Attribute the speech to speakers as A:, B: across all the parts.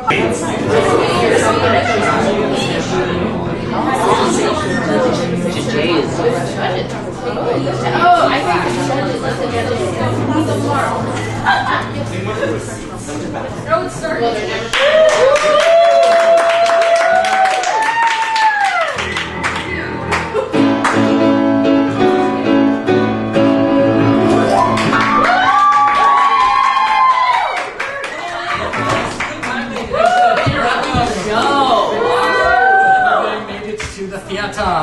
A: Oh, I think it's tomorrow. No, it's started.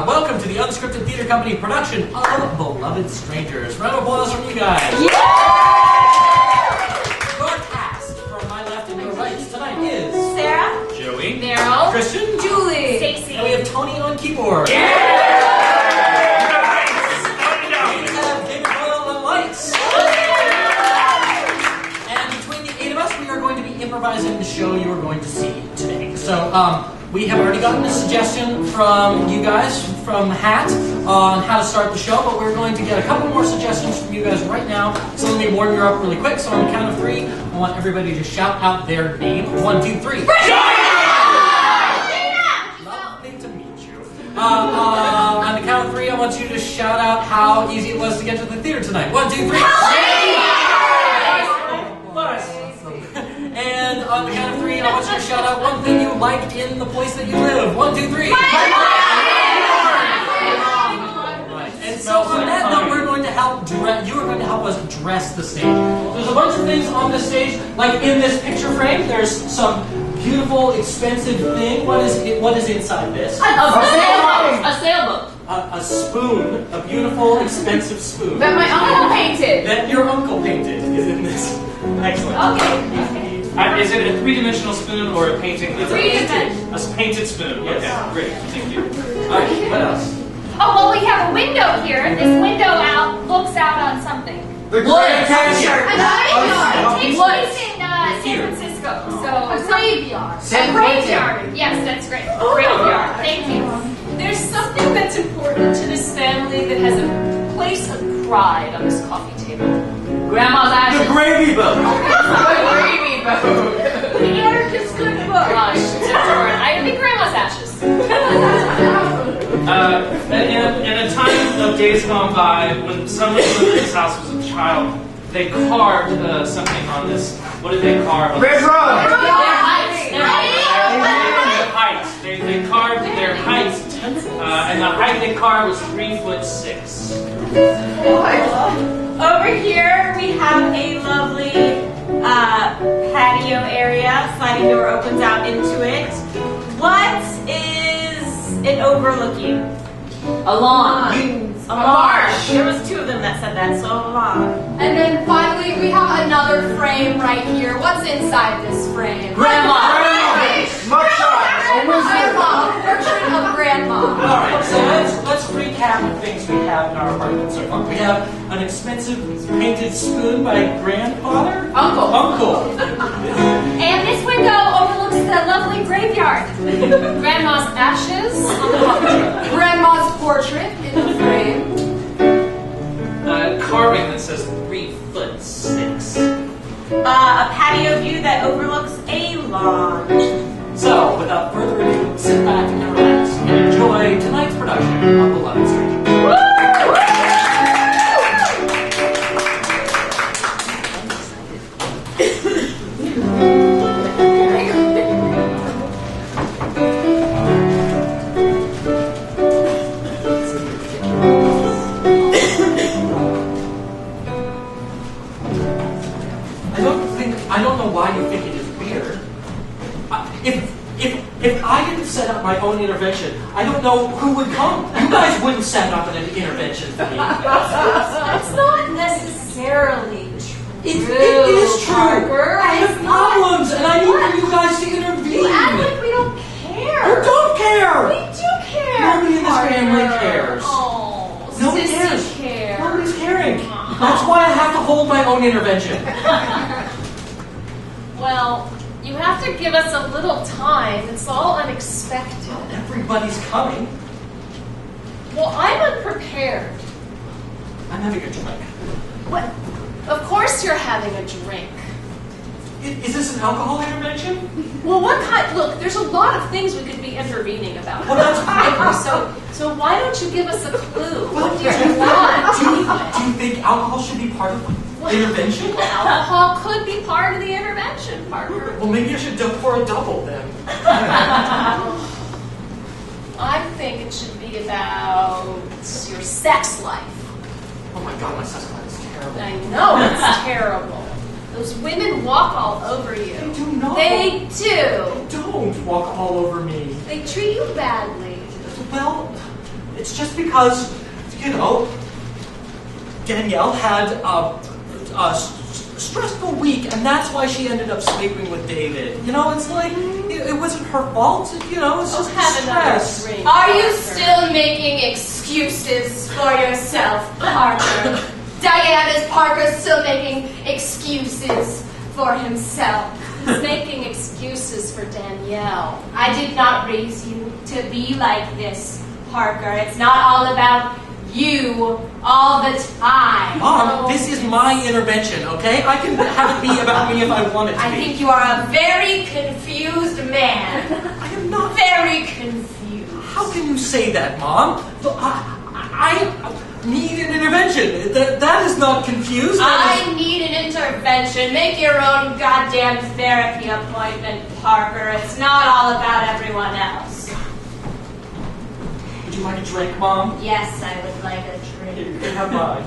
B: Welcome to the Unscripted Theater Company production of Beloved Strangers. Round of applause from you guys. Our cast from my left and your right tonight is
A: Sarah,
C: Joey,
A: Meryl,
B: Christian,
A: Julie, Stacy,
B: and we have Tony on keyboard.
C: Yeah!
B: We have David Boyle on lights. And between the 8 of us, we are going to be improvising the show you are going to see today. So, we have already gotten a suggestion from you guys, from Hat, on how to start the show, but we're going to get a couple more suggestions from you guys right now. So let me warm you up really quick. So on the count of 3, I want everybody to shout out their name. 1, 2, 3. Lovely to meet you. On the count of 3, I want you to shout out how easy it was to get to the theater tonight. 1, 2, 3. And on the count of 3, I want you to shout out one thing you liked in the place that you live. 1, 2, 3. And so on that note, we're going to help you are going to help us dress the stage. There's a bunch of things on the stage, like in this picture frame. There's some beautiful, expensive thing. What is inside this?
A: a sailboat.
B: A spoon, a beautiful, expensive spoon.
A: That my uncle painted.
B: That your uncle painted is in this. Excellent.
A: Okay.
C: Is it a three-dimensional spoon or a painting?
A: Three-dimensional.
C: A painted spoon.
B: Yes.
C: Okay, great. Thank you.
B: All right, what else?
D: Oh, well, we have a window here. This window looks out on something.
B: The Grand Canyon.
D: It takes place in San Francisco. So
A: A graveyard.
D: a graveyard. Yes, that's great. Graveyard. Thank you.
E: There's something that's important to this family that has a place of pride on this coffee table.
A: Grandma's ashes.
B: The gravy boat.
A: Gravy boat.
E: The anarchist good book.
D: Gosh, I think Grandma's ashes.
C: In a time of days gone by, when someone who lived in this house was a child, they carved something on this. What did they carve?
B: Red Road.
C: Their height. They carved their height, and the height they carved was 3'6".
F: Over here we have a lovely patio area. Sliding door opens out into it. What is it overlooking?
A: A lawn.
F: A marsh. There was 2 of them that said that, so a lawn.
G: And then finally, we have another frame right here. What's inside this frame?
A: Grandma.
G: Grandma, a portrait of Grandma.
B: All right, so let's recap the things we have in our apartment so far. We have an expensive painted spoon by grandfather? Uncle.
D: And this window overlooks the lovely graveyard. Grandma's ashes on the portrait.
G: Grandma's portrait in the frame.
C: Carving that says 3'6".
F: A patio view that overlooks a lawn.
B: So, without further ado, sit back and relax and enjoy tonight's production of Beloved Strangers. I don't know why you think it is weird. If I didn't set up my own intervention, I don't know who would come. You guys wouldn't set up an intervention for me.
E: That's not necessarily true.
B: It is true.
E: Parker.
B: I have problems, and I need for you guys to intervene.
E: You act like we don't care.
B: You don't care.
E: We do care.
B: Nobody in this
E: Parker.
B: family cares.
E: Oh,
B: Nobody
E: Sissy
B: cares.
E: cares.
B: Nobody's caring. That's why I have to hold my own intervention.
E: Well, you have to give us a little time. It's all unexpected.
B: Everybody's coming.
E: Well, I'm unprepared.
B: I'm having a drink.
E: What? Of course you're having a drink.
B: Is this an alcohol intervention?
E: Well, what kind? Look, there's a lot of things we could be intervening about.
B: Well, that's
E: So why don't you give us a clue?
B: Well,
E: What do you want?
B: Do you think alcohol should be part of the intervention?
E: Alcohol could be part of the intervention, Parker.
B: Well, maybe I should pour a double then.
E: I think it should be about your sex life.
B: Oh my God, my sex life is terrible.
E: I know it's terrible. Those women walk all over you.
B: They do not.
E: They do.
B: Don't walk all over me.
E: They treat you badly.
B: Well, it's just because, Danielle had a stressful week, and that's why she ended up sleeping with David. It's like, it wasn't her fault, it's just stress.
G: Are you still making excuses for yourself, Parker? Diane, is Parker still making excuses for himself?
E: He's making excuses for Danielle.
G: I did not raise you to be like this, Parker. It's not all about you all the time.
B: Mom, this is my intervention, okay? I can have it be about me if I want it to be.
G: I think you are a very confused man.
B: I am not.
G: Very confused.
B: How can you say that, Mom? I need an intervention. That is not confused.
G: I need an intervention. Make your own goddamn therapy appointment, Parker. It's not all about everyone else.
B: Would you like a drink, Mom?
G: Yes, I would like a drink.
B: You can have mine.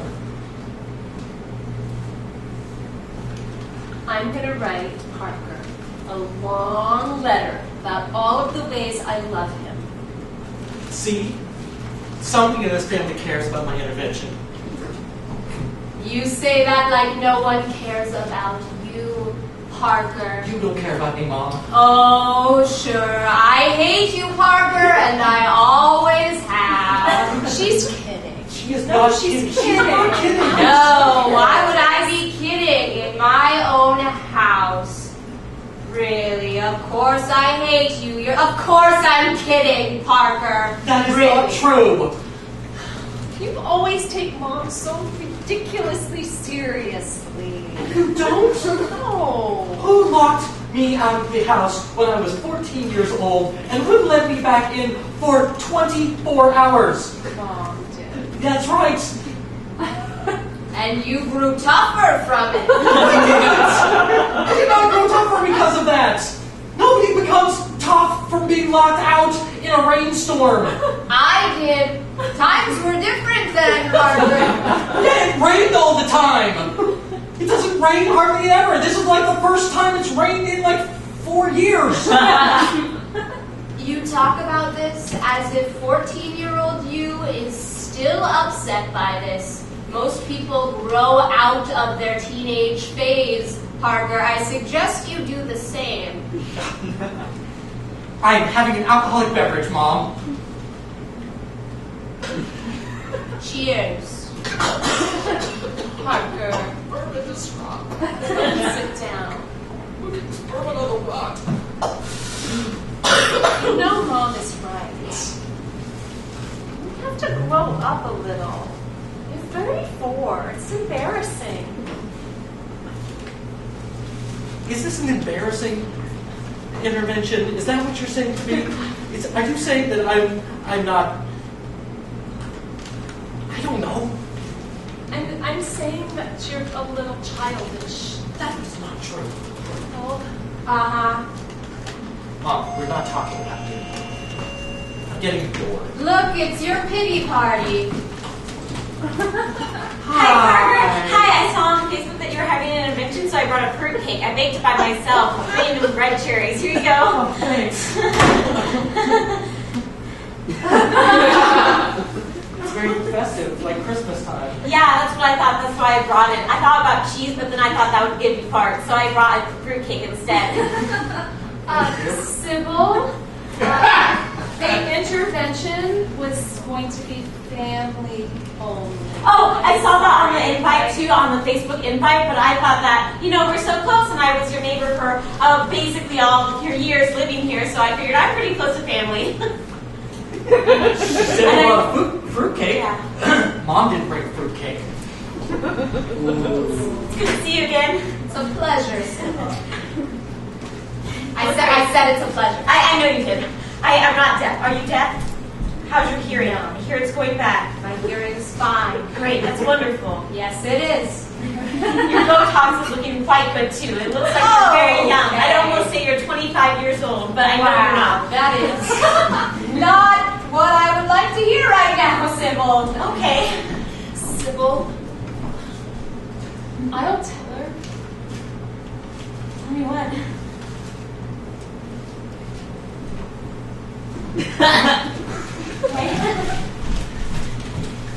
E: I'm going to write Parker a long letter about all of the ways I love him.
B: See? Something in this family cares about my intervention.
G: You say that like no one cares about you, Parker.
B: You don't care about me, Mom.
G: Oh, sure. I hate you, Parker, and I always have.
E: She's kidding.
B: She is not kidding. She's not kidding.
G: No, why would I be kidding? In my own house. Really, of course I hate you. Of course I'm kidding, Parker.
B: That is
G: really.
B: not true.
E: You always take Mom so ridiculously seriously.
B: You don't?
E: No.
B: Who locked me out of the house when I was 14 years old and wouldn't let me back in for 24 hours?
E: Mom did.
B: That's right.
G: And you grew tougher from it.
B: I did not grow tougher because of that. Nobody becomes tough from being locked out in a rainstorm.
G: I did. Times were different then, Parker.
B: Yeah, it rained all the time. It doesn't rain hardly ever. This is like the first time it's rained in like 4 years.
G: You talk about this as if 14-year-old you is still upset by this. Most people grow out of their teenage phase, Parker. I suggest you do the same.
B: I am having an alcoholic beverage, Mom.
G: Cheers.
E: Parker,
B: Bourbon is strong.
E: sit down.
B: Bourbon on the rock.
E: You know Mom is right. You have to grow up a little. You're 34. It's embarrassing.
B: Is this an embarrassing intervention? Is that what you're saying to me? Are you saying that I'm not? I don't know.
E: I'm saying that you're a little childish.
B: That is not true.
E: Oh,
G: Uh-huh.
B: Mom, we're not talking about you. I'm getting bored.
G: Look, it's your pity party.
F: Hi, Parker. Hi, I saw on Facebook that you were having an intervention, so I brought a fruit cake. I baked it by myself, random red cherries. Here you go.
B: Thanks. It's very festive, like Christmas time.
F: Yeah, that's what I thought. That's why I brought it. I thought about cheese, but then I thought that would give me farts, so I brought a fruit cake instead.
E: Sybil, the intervention was going to be family only.
F: Oh, I saw that on the invite too, on the Facebook invite, but I thought that, we're so close and I was your neighbor for basically all your years living here, so I figured I'm pretty close to family.
B: She said a lot of fruitcake.
F: Yeah.
B: Mom didn't bring fruitcake.
F: It's good to see you again.
G: It's a pleasure, Sybil. I said it's a pleasure.
F: I know you did. I'm not deaf. Are you deaf? How's your hearing? I hear it's going back.
G: My hearing's fine.
F: Great, that's wonderful.
G: Yes, it is.
F: Your Botox is looking quite good too. It looks like you're very young. I'd almost say you're 25 years old, but I know you're not.
G: That is not what I would like to hear right now, Sybil.
F: Okay.
G: Sybil,
E: I'll tell her.
F: Tell me what?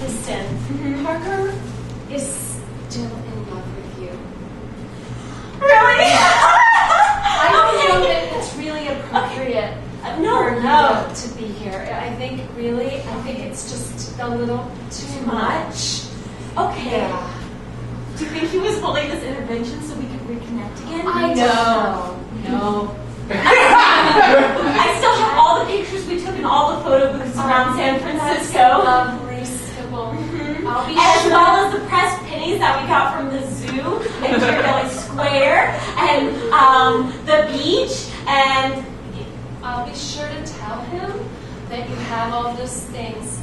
F: Listen,
E: Parker is still in love with you.
F: really?
E: I don't think that it's really appropriate
F: No,
E: for
F: no.
E: you to be here. I think it's just a little too
F: Much? Okay.
E: Yeah.
F: Do you think he was holding this intervention so we could reconnect again?
E: I don't know.
G: no.
F: I still have all the pictures we took in all the photo booths around San Francisco.
E: Lovely, Sybil. I'll be
F: As
E: sure.
F: well as the pressed pennies that we got from the zoo and Ghirardelli Square and the beach and
E: I'll be sure to tell him that you have all those things.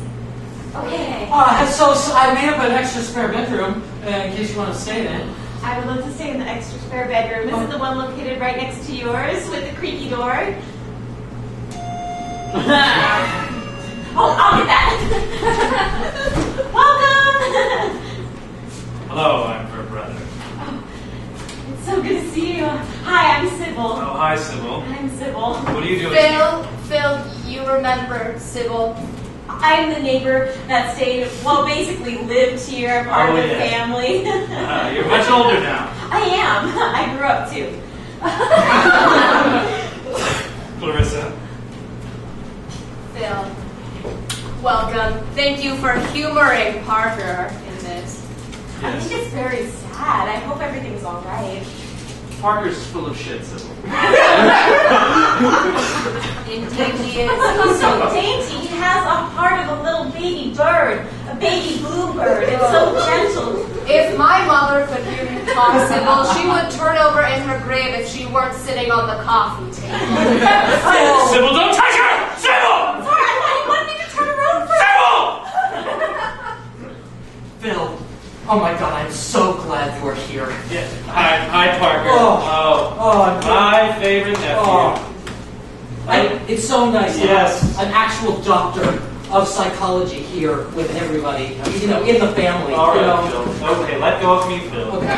F: okay.
B: So I made up an extra spare bedroom in case you want to stay in it.
F: I would love to stay in the extra spare bedroom. This is the one located right next to yours with the creaky door. Oh, I'll get that. Welcome.
C: Hello, I'm her brother.
F: It's so good to see you. Hi, I'm Sybil.
C: Oh, hi, Sybil.
F: I'm Sybil.
C: What are you doing here?
G: Phil, you remember Sybil.
F: I'm the neighbor that stayed, well, basically lived here, part of the
C: yeah.
F: family.
C: You're much older now.
F: I am. I grew up too.
C: Clarissa.
G: Phil, welcome. Thank you for humoring Parker in this.
F: I
C: Yes.
F: think it's very sad. I hope everything's all right.
C: Parker's full of shit, Sybil.
G: Indeed he is.
F: He's so dainty. He has a heart of a little baby bird, a baby bluebird. It's so gentle.
G: If my mother could hear you talk, Sybil, she would turn over in her grave if she weren't sitting on the coffee table.
C: Sybil, don't touch her! Sybil!
F: Sorry, I thought you wanted me to turn around for
B: Phil, oh my God, I'm so glad you are here.
C: Yeah. Hi, Parker.
B: Oh,
C: My favorite nephew.
B: It's so nice to
C: Yes.
B: have an actual doctor of psychology here with everybody, you know, in the family.
C: All
B: you
C: right,
B: know.
C: Phil. Okay, let go of me, Phil.
B: Okay.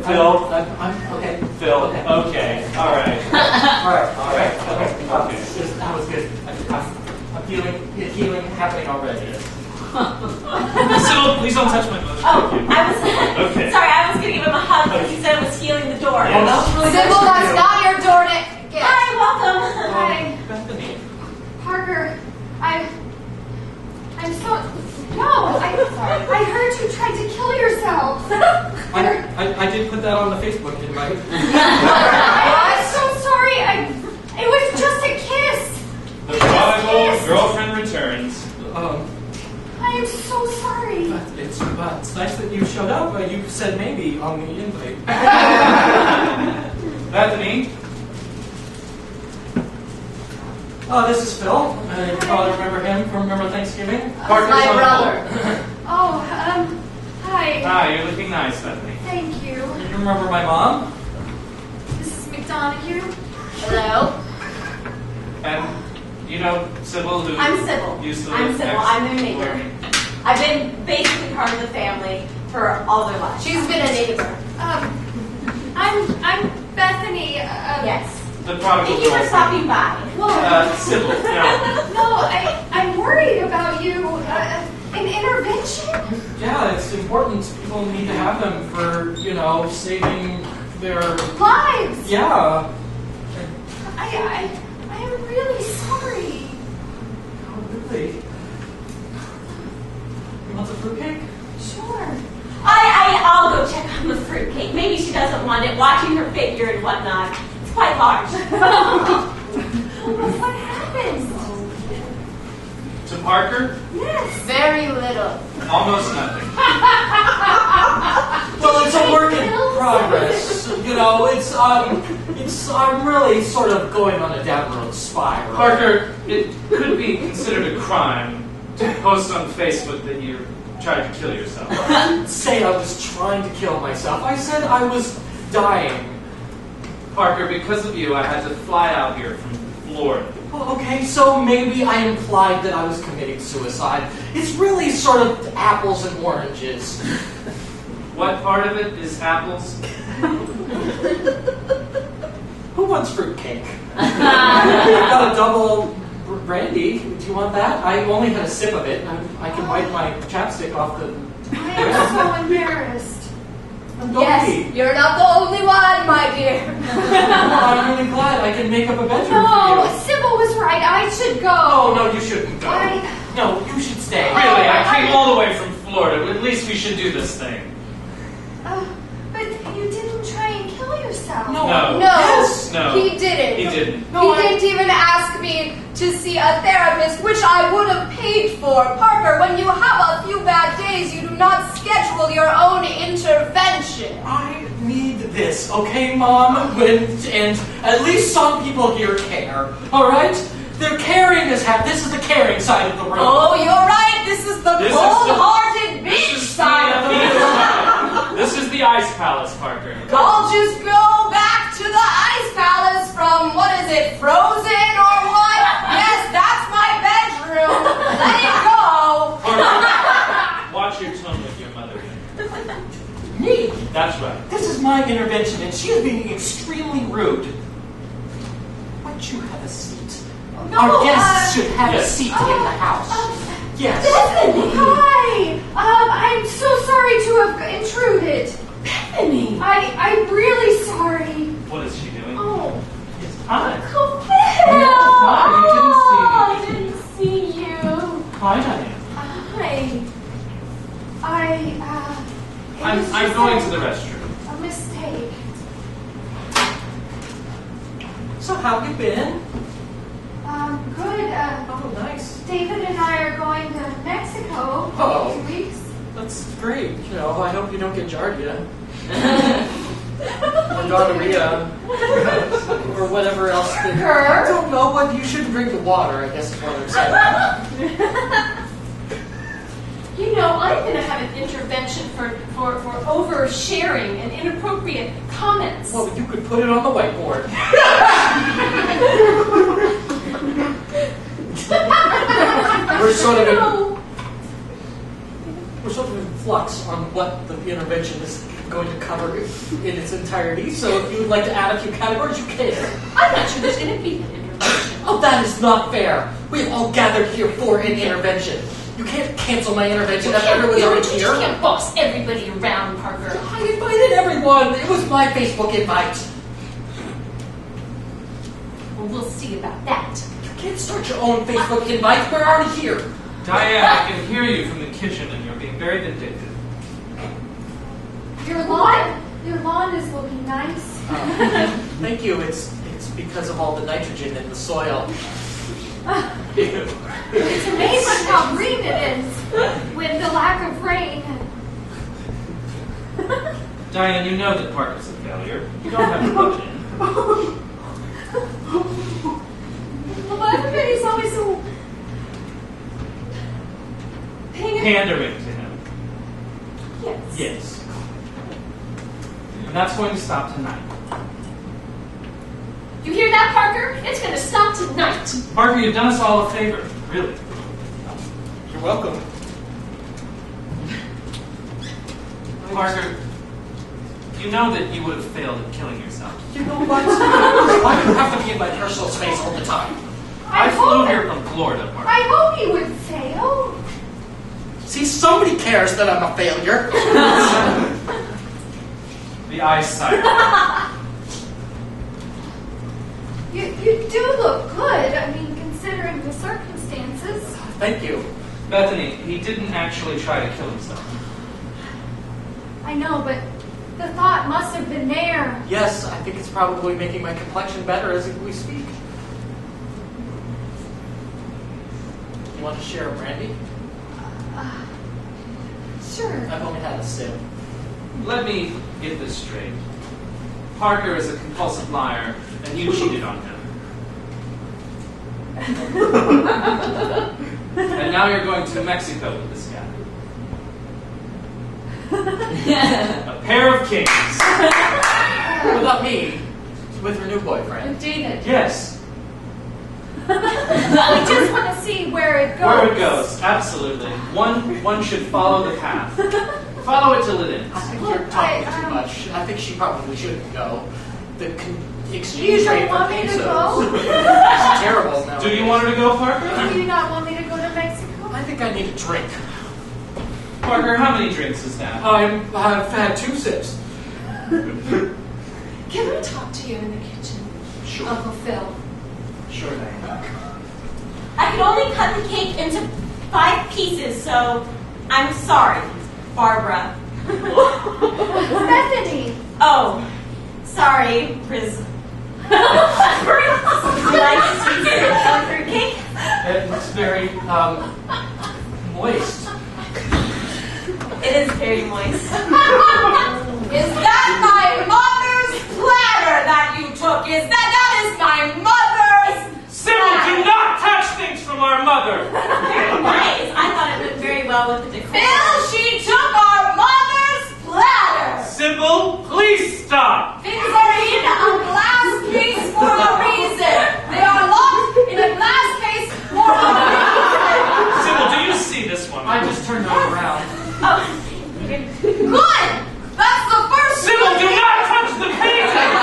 C: Phil, Phil,
B: I'm okay.
C: Phil.
B: Okay.
C: Okay. All right.
B: All right.
C: Okay.
B: That was good. I'm feeling healing happening already.
C: Sybil, please don't touch my bush.
F: Oh,
C: Thank you.
F: I was
C: Okay.
F: sorry. I was going to give him a hug because he said it was healing the door.
C: Yes.
B: Oh, that was really
G: Sybil,
B: nice of
G: that's
B: you.
G: not your door to get.
F: Hi, welcome.
E: Hi,
B: Bethany.
E: Parker. I'm so. No, I heard you tried to kill yourself.
B: I did put that on the Facebook invite.
E: I'm so sorry. It was just a kiss.
C: The prodigal girlfriend returns.
E: I am so sorry.
B: It's nice that you showed up. You said maybe on the invite.
C: Bethany.
B: Oh, this is Phil. You probably remember him from Thanksgiving.
C: Parker's
G: my
C: uncle.
G: brother.
E: Oh, hi.
C: Hi, you're looking nice, Bethany.
E: Thank you.
B: You remember my mom?
E: Mrs. McDonagh.
G: Hello.
C: And you know Sybil, who
F: I'm Sybil.
C: used to
F: I'm
C: live
F: Sybil.
C: next
F: I'm their neighbor.
C: door.
F: I've been basically part of the family for all their lives.
G: She's been a neighbor.
E: I'm Bethany.
F: Yes.
C: The prodigal
F: Thank you for
C: girlfriend.
F: stopping by.
C: Sybil, no.
E: No, I'm worried about you. An intervention?
B: Yeah, it's important. People need to have them for, you know, saving their...
E: Lives.
B: Yeah.
E: I am really sorry.
B: Oh, really? You want the fruitcake?
E: Sure.
F: I'll go check on the fruitcake. Maybe she doesn't want it. Watching her figure and whatnot. It's quite large.
E: What happened?
C: To Parker,
E: Yes.
G: Very little.
C: almost nothing.
B: Well, Well, it's a work in progress. You know, I'm really sort of going on a downward spiral.
C: Parker, it could be considered a crime to post on Facebook that you tried to kill yourself.
B: I didn't say I was trying to kill myself. I said I was dying.
C: Parker, because of you, I had to fly out here from Florida.
B: Oh, okay, so maybe I implied that I was committing suicide. It's really sort of apples and oranges.
C: What part of it is apples?
B: Who wants fruitcake? I've got a double brandy. Do you want that? I only had a sip of it. I can wipe my chapstick off the...
E: I am so embarrassed.
B: Don't
G: Yes,
B: be.
G: you're not the only one, my dear.
B: Well, I'm really glad I can make up a bedroom
E: No,
B: for you.
E: Sybil was right. I should go.
B: Oh, no, you shouldn't go.
E: I-
B: No, you should stay.
C: Really, I came all the way from Florida. At least we should do this thing.
E: But you didn't try and kill yourself.
B: No.
C: No.
G: No,
B: Yes.
C: No.
G: he didn't.
C: He didn't.
B: No,
G: he didn't even ask me to see a therapist, which I would have paid for. Parker, when you have a few bad days, you do not schedule your own intervention.
B: I need this, okay, Mom? And at least some people here care, all right? They're caring as heck. This is the caring side of the room.
G: Oh, you're right. This is the
C: This is the-
G: cold-hearted beach side of the room.
C: This is the Ice Palace, Parker.
G: I'll just go back to the ice palace from, what is it, Frozen or what? Yes, that's my bedroom. Let it go.
C: Parker, watch your tone with your mother.
B: Me?
C: That's right.
B: This is my intervention, and she is being extremely rude. Won't you have a seat?
E: No,
B: Our guests should have a
C: yes.
B: seat in the house. Yes.
E: Hi. I'm so sorry to have intruded.
G: Bethany.
E: I'm really sorry.
C: What is she doing?
E: Oh,
C: Hi.
E: I didn't see you.
C: Hi, Diane.
E: Hi.
C: I'm
E: It was
C: I'm
E: just
C: going to the restroom.
E: a mistake.
B: So how have you been?
E: Good.
B: Oh, nice.
E: David and I are going to Mexico
B: Oh.
E: in 2 weeks.
B: That's great. You know, I hope you don't get giardia. Or gonorrhea. Or whatever else. I don't know, but you shouldn't drink the water, I guess is what I'm saying.
D: You know, I'm going to have an intervention for oversharing and inappropriate comments.
B: Well, you could put it on the whiteboard. We're sort of in flux on what the intervention is going to cover in its entirety. So if you would like to add a few categories, you can.
D: I'm not sure there's going to be an intervention.
B: Oh, that is not fair. We have all gathered here for an intervention. You can't cancel my intervention if everyone's already
D: You
B: here.
D: can't boss everybody around, Parker.
B: I invited everyone. It was my Facebook invite.
D: Well, we'll see about that.
B: You can't start your own Facebook invite. We're already here.
C: Diane, I can hear you from the kitchen, and you're being very vindictive.
E: Your lawn is looking nice.
B: Thank you. It's because of all the nitrogen in the soil.
E: It's amazing how green it is with the lack of rain.
C: Diane, you know that Parker's a failure. You don't have to butt in.
E: Well, everybody's always so
C: Pandering to him.
E: Yes.
C: Yes. And that's going to stop tonight.
D: You hear that, Parker? It's going to stop tonight.
C: Parker, you've done us all a favor. Really.
B: You're welcome.
C: Parker, you know that you would have failed at killing yourself.
B: You know what? Why do you have to be in my personal space all the time?
C: I flew here from Florida, Parker.
E: I hope you would fail.
B: See, somebody cares that I'm a failure.
C: The eyesight.
E: You do look good. I mean, considering the circumstances.
B: Thank you.
C: Bethany, he didn't actually try to kill himself.
E: I know, but the thought must have been there.
B: Yes, I think it's probably making my complexion better as we speak. You want to share a brandy?
E: Sure.
B: I've only had a sip.
C: let me get this straight. Parker is a compulsive liar, and you cheated on him. And now you're going to Mexico with this guy. A pair of kings.
B: Without me, with her new boyfriend.
D: David.
C: Yes.
D: We just want to see where it goes.
C: Where it goes, absolutely. One should follow the path. Follow it till it ends.
B: I think you're talking too much. I think she probably shouldn't go. The exchange
D: You don't
B: rate for
D: want me to
B: pesos
D: go?
B: is terrible now.
C: Do you want her to go, Parker?
D: Do you not want me to go to Mexico?
B: I think I need a drink.
C: Parker, how many drinks is that?
B: I've had 2 sips.
D: Can I talk to you in the kitchen,
C: Sure.
D: Uncle Phil?
C: Sure, Diana.
F: I could only cut the cake into 5 pieces, so I'm sorry, Barbara.
D: Bethany.
F: Oh, sorry, Riz. You like sweet fruit cake?
B: It's very, moist.
F: It is very moist. Is that my mother's platter that you took? That is my mother's
C: Sybil, do not touch things from our mother!
F: Very nice. I thought it went very well with the decor. Phil, she took our mother's platter.
C: Sybil, please stop!
F: Things are in a glass case for a reason. They are locked in a glass case for a reason.
C: Sybil, do you see this one?
B: I just turned it around.
F: Oh, good. That's the first.
C: Sybil, do not touch the painting!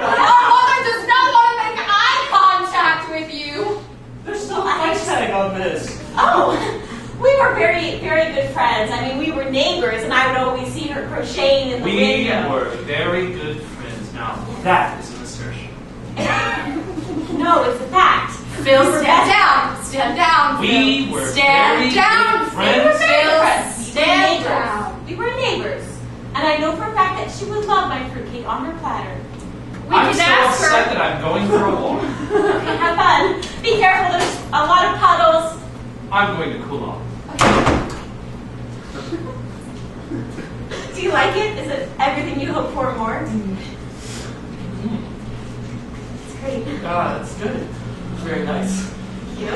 F: Our mother does not want to make eye contact with you.
C: There's no price tag on this.
F: Oh, we were very, very good friends. I mean, we were neighbors, and I would always see her crocheting in the
C: We
F: window.
C: were very good friends. Now, that is an assertion.
F: No, it's a fact.
G: Phil, stand down. Stand down.
C: We
G: Phil.
C: were
G: stand
C: very
G: down.
C: good friends.
G: Phil, stand
F: We were
G: down.
F: neighbors. We were neighbors. And I know for a fact that she would love my fruitcake on her platter.
C: I'm
D: can
C: so
D: ask her.
C: upset that I'm going for a walk.
F: Okay, have fun. Be careful, there's a lot of puddles.
C: I'm going to cool off.
F: Do you like it? Is it everything you hoped for and more? It's great.
B: Ah, that's good. Very nice.
F: Thank you.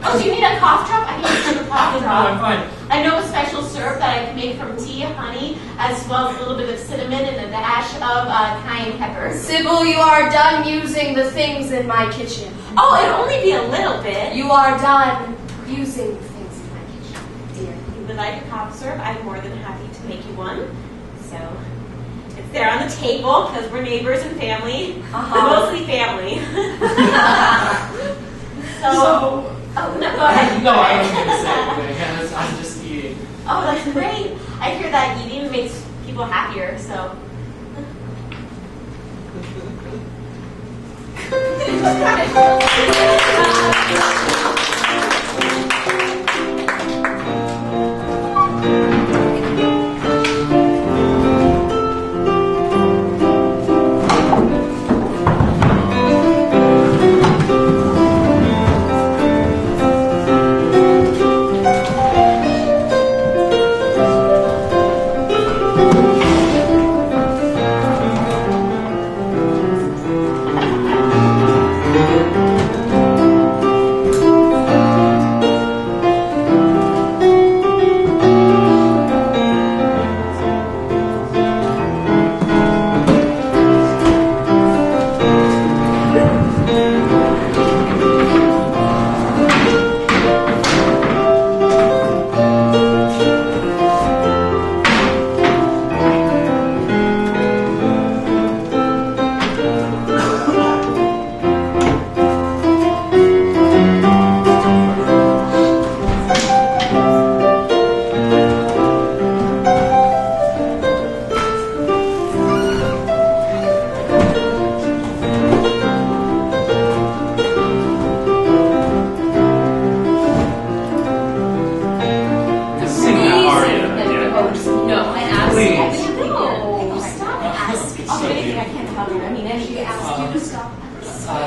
F: Oh, do you need a cough drop? I can get you a cough
B: No,
F: drop.
B: I'm fine.
F: I know a special syrup that I can make from tea, honey, as well as a little bit of cinnamon and a dash of cayenne pepper.
G: Sybil, you are done using the things in my kitchen.
F: Oh, it'll only be a little bit.
G: You are done using the things in my kitchen, dear.
F: You would like a cough syrup? I'm more than happy to make you one. So, it's there on the table because we're neighbors and family. Mostly family. So, oh, no, go ahead.
B: No, I wasn't going to say anything. I'm just eating.
F: Oh, that's great. I hear that eating makes people happier, so.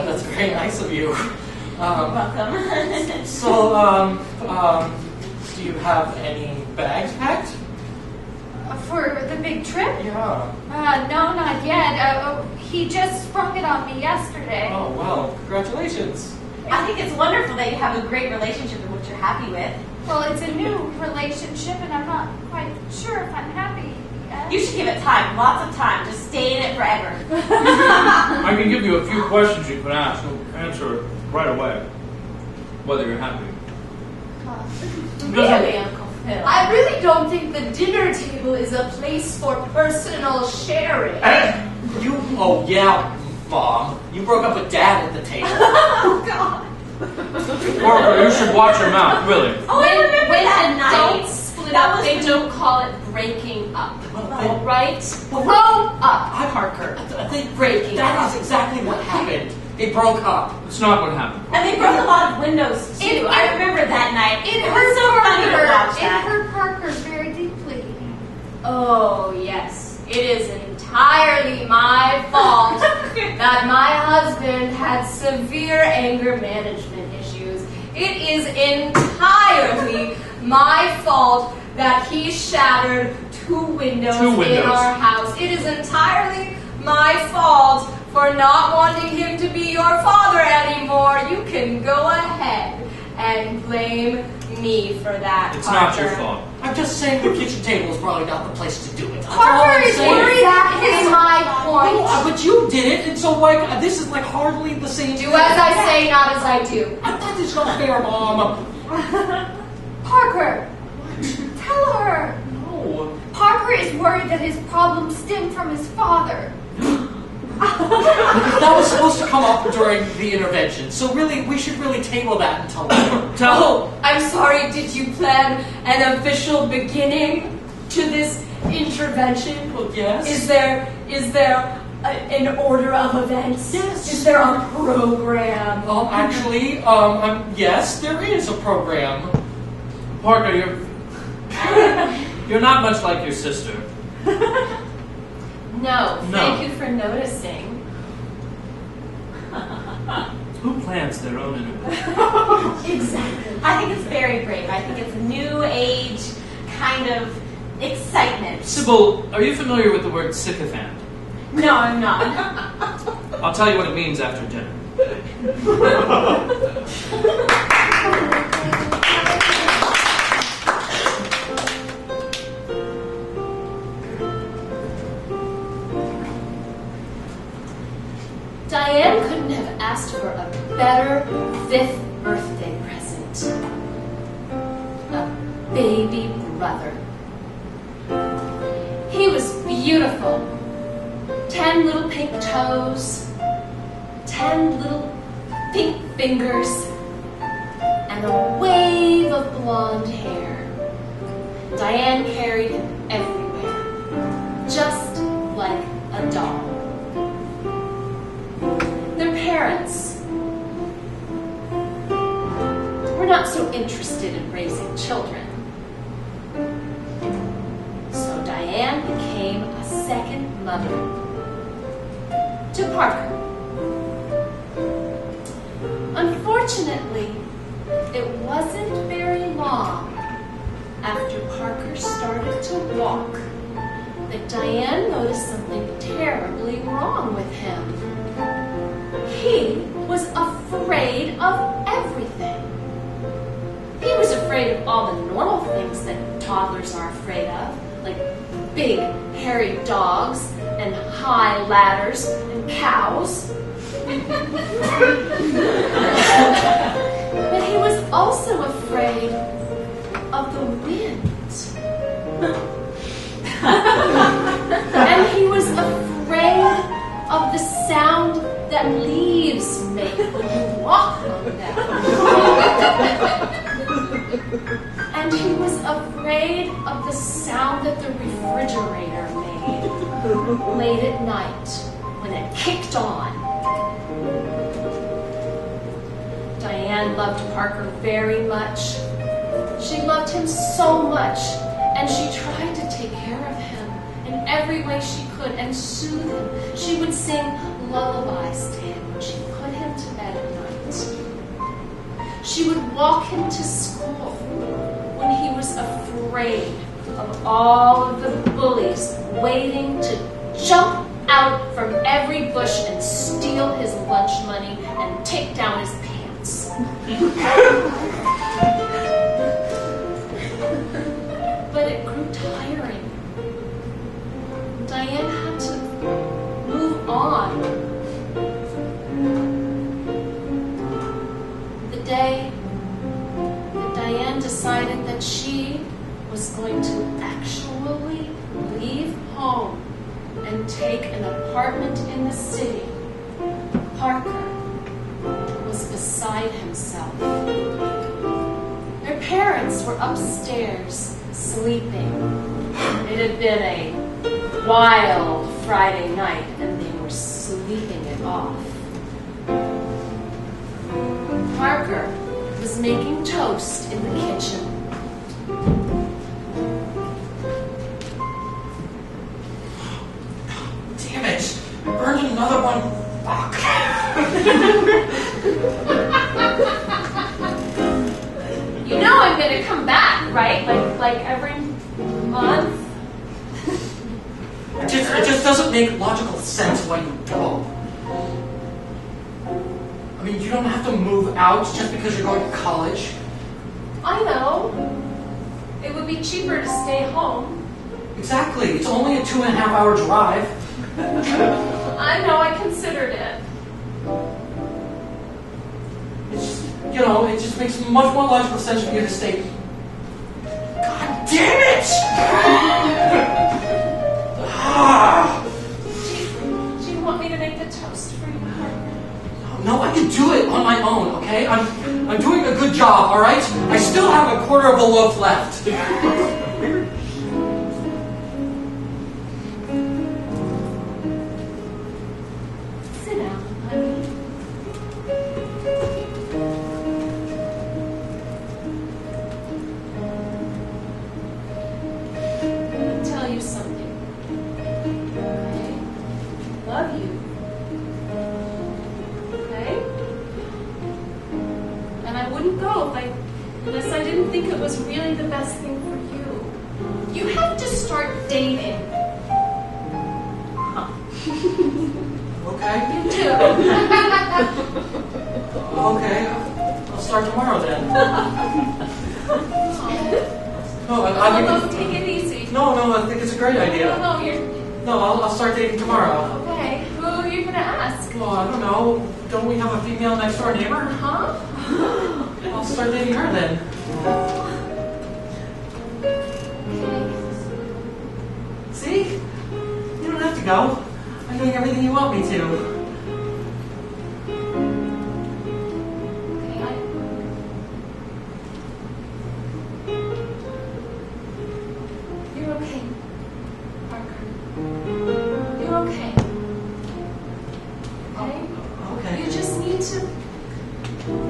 B: That's very nice of you.
F: Welcome.
B: So, do you have any bags packed?
E: For the big trip?
B: Yeah.
E: No, not yet. He just sprung it on me yesterday.
B: Oh, well, congratulations.
F: I think it's wonderful that you have a great relationship in which you're happy with.
E: Well, it's a new relationship, and I'm not quite sure if I'm happy yet.
F: You should give it time, lots of time. Just stay in it forever.
C: I can give you a few questions you can ask. You'll answer right away whether you're happy.
G: Really, Uncle Phil? I really don't think the dinner table is a place for personal sharing.
B: Oh yeah, Mom. You broke up with Dad at the table.
G: Oh, God.
C: Parker, you should watch your mouth, really.
F: Oh, I remember
G: When
F: that night.
G: adults split
F: That
G: up,
F: was
G: they
F: when
G: don't call it breaking up.
B: Well,
G: Right?
B: well,
G: Grow up.
B: Hi, Parker. I think
G: Breaking
B: that
G: up.
B: is exactly what happened. They broke up.
C: It's not what happened.
F: And they broke a lot of windows too. I remember that night. It was so funny to watch
E: It
F: that.
E: hurt Parker very deeply.
G: Oh, yes. It is entirely my fault that my husband had severe anger management issues. It is entirely my fault that he shattered two windows in our house. It is entirely my fault for not wanting him to be your father anymore. You can go ahead and blame me for that,
C: It's not
G: Parker.
C: your fault.
B: I'm just saying the kitchen table is probably not the place to do it. That's all
G: Parker
B: I'm
G: is
B: saying.
G: worried that is my
B: No,
G: point.
B: but you did it, and so like this is like hardly the same.
G: Do as I say, not as I do.
B: That is not fair, Mom.
E: Parker! Tell her!
B: No.
E: Parker is worried that his problems stem from his father.
B: That was supposed to come up during the intervention, so really, we should really table that until later.
G: Oh, I'm sorry, did you plan an official beginning to this intervention?
B: Well, yes.
G: Is there an order of events?
B: Yes.
G: Is there a program?
B: Actually, yes, there is a program.
C: Parker, you're not much like your sister.
G: No,
C: No.
G: thank you for noticing.
C: Who plans their own interview?
G: Exactly.
F: I think it's very brave. I think it's a new age kind of excitement.
C: Sybil, are you familiar with the word sycophant?
F: No, I'm not.
C: I'll tell you what it means after dinner.
G: Diane couldn't have asked for a better 5th birthday present. A baby brother. He was beautiful. 10 little pink toes, 10 little pink fingers, and a wave of blonde hair. Diane carried him everywhere, just like a doll. Their parents were not so interested in raising children. So Diane became a second mother to Parker. Unfortunately, it wasn't very long after Parker started to walk that Diane noticed something terribly wrong with him. He was afraid of everything. He was afraid of all the normal things that toddlers are afraid of, like big, hairy dogs and high ladders and cows. But he was also afraid of the wind. And he was afraid of the sound that leaves make when you walk on them. And he was afraid of the sound that the refrigerator made late at night when it kicked on. Diane loved Parker very much. She loved him so much, and she tried to take care of him in every way she could and soothe him. She would sing lullabies to him when she put him to bed at night.
D: She would walk him to school when he was afraid of all of the bullies waiting to jump out from every bush and steal his lunch money and take down his pants. But it grew tiring. Diane had to move on. The day that Diane decided that she was going to actually leave home and take an apartment in the city, Parker was beside himself. Their parents were upstairs sleeping. It had been a wild Friday night and they were sleeping it off. Parker was making toast in the kitchen.
B: Damn it! I burned another one. Fuck.
D: You know I'm gonna come back, right? Like every month?
B: It just doesn't make logical sense why you go. I mean, you don't have to move out just because you're going to college.
D: I know. It would be cheaper to stay home.
B: Exactly. It's only a 2.5-hour drive.
D: I know, I considered it.
B: It's, it just makes much more logical sense for you to stay. God damn it!
D: Do you want me to make the toast for you, Parker?
B: No, I can do it on my own, okay? I'm doing a good job, all right? I still have a quarter of a loaf left.
D: Sit down, honey. Let me tell you something. Okay? Love you. Okay? And I wouldn't go unless I didn't think it was really the best thing for you. You have to start dating.
B: Okay?
D: You do.
B: Okay. I'll start tomorrow then. No,
D: No, take it easy.
B: No, I think it's a great idea.
D: No, you're
B: No, I'll start dating tomorrow.
D: okay. Who are you gonna ask?
B: Well, I don't know. Don't we have a female next door neighbor?
D: Huh?
B: I'll start dating her then. See? You don't have to go. I'm doing everything you want me to.
D: Okay. You're okay, Parker. You're okay. Okay?
B: Okay.
D: You just need to